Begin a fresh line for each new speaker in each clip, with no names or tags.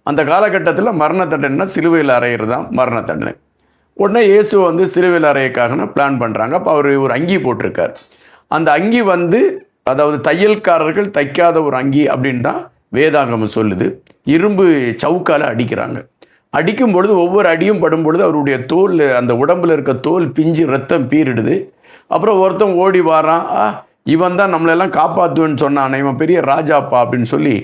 அந்த காலகட்டத்தில் மரண தண்டனைனா சிலுவையில் அறையிறது தான் மரண தண்டனை. உடனே இயேசு வந்து சிலுவையில் அறையக்காக பிளான் பண்ணுறாங்க. அப்போ அவர் ஒரு அங்கி போட்டிருக்கார். அந்த அங்கி வந்து அதாவது தையல்காரர்கள் தைக்காத ஒரு அங்கி அப்படின்னு தான் வேதாகமம் சொல்லுது. இரும்பு சவுக்கால் அடிக்கிறாங்க. அடிக்கும் பொழுது ஒவ்வொரு அடியும் படும் பொழுது அவருடைய தோல், அந்த உடம்பில் இருக்க தோல் பிஞ்சு ரத்தம் பீரிடுது. அப்புறம் ஒருத்தன் ஓடி வாரான், இவன் தான் நம்மளெல்லாம் காப்பாற்றுவேன்னு சொன்னான், இவன் பெரிய ராஜாப்பா அப்படின்னு சொல்லி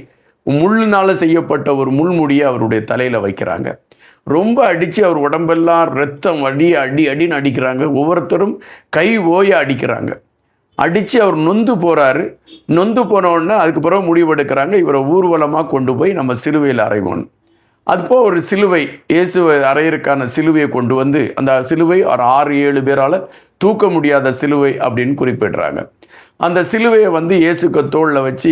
முள்ளுனால் செய்யப்பட்ட ஒரு முள்முடியை அவருடைய தலையில் வைக்கிறாங்க. ரொம்ப அடித்து அவர் உடம்பெல்லாம் ரத்தம் அடின்னு அடிக்கிறாங்க. ஒவ்வொருத்தரும் கை ஓய அடிக்கிறாங்க. அடித்து அவர் நொந்து போகிறாரு. நொந்து போனவுடனே அதுக்கு பிறகு முடிவெடுக்கிறாங்க, இவரை ஊர்வலமாக கொண்டு போய் நம்ம சிலுவையில் அறைவோம். அதுபோ ஒரு சிலுவை, இயேசுவை அறையிறக்கான சிலுவையை கொண்டு வந்து, அந்த சிலுவை ஒரு 6-7 பேரால் தூக்க முடியாத சிலுவை அப்படின்னு குறிப்பிடுறாங்க. அந்த சிலுவையை வந்து இயேசுக்கு தோளில் வச்சு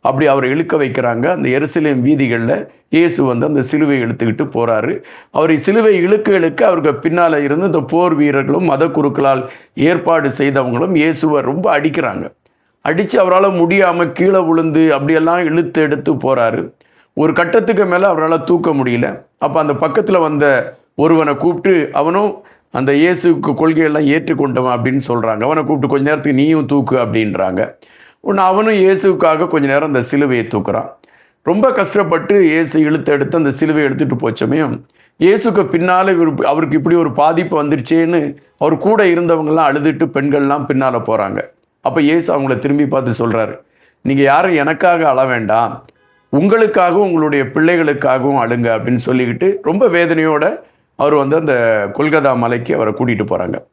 அப்படி அவரை இழுக்க வைக்கிறாங்க. அந்த எருசலேம் வீதிகளில் இயேசு வந்து அந்த சிலுவையை இழுத்துக்கிட்டு போகிறாரு. அவர் சிலுவை இழுக்க அவருக்கு பின்னால் இருந்து இந்த போர் வீரர்களும் மத குருக்களால் ஏற்பாடு செய்தவங்களும் இயேசுவை ரொம்ப அடிக்கிறாங்க. அடித்து அவரால் முடியாமல் கீழே விழுந்து அப்படியெல்லாம் இழுத்து எடுத்து போகிறாரு. ஒரு கட்டத்துக்கு மேலே அவரால் தூக்க முடியல. அப்போ அந்த பக்கத்தில் வந்த ஒருவனை கூப்பிட்டு, அவனும் அந்த இயேசுக்கு கொள்கையெல்லாம் ஏற்றுக்கொண்டவன் அப்படின்னு சொல்கிறாங்க. அவனை கூப்பிட்டு கொஞ்ச நேரத்துக்கு நீயும் தூக்கு அப்படின்றாங்க. ஒன்று அவனும் இயேசுக்காக கொஞ்ச நேரம் அந்த சிலுவையை தூக்குறான். ரொம்ப கஷ்டப்பட்டு இயேசு எடுத்து அந்த சிலுவையை எடுத்துகிட்டு போச்சமையும் இயேசுக்கு பின்னால் அவருக்கு இப்படி ஒரு பாதிப்பு வந்துருச்சேன்னு அவர் கூட இருந்தவங்கெல்லாம் அழுதுட்டு பெண்கள்லாம் பின்னால் போகிறாங்க. அப்போ இயேசு அவங்கள திரும்பி பார்த்து சொல்கிறாரு, நீங்கள் யாரும் எனக்காக அழ வேண்டாம், உங்களுக்காகவும் உங்களுடைய பிள்ளைகளுக்காகவும் அழுங்க அப்படின்னு சொல்லிக்கிட்டு ரொம்ப வேதனையோடு அவர் வந்து அந்த கொல்கதா மலைக்கு அவரை கூட்டிகிட்டு போகிறாங்க.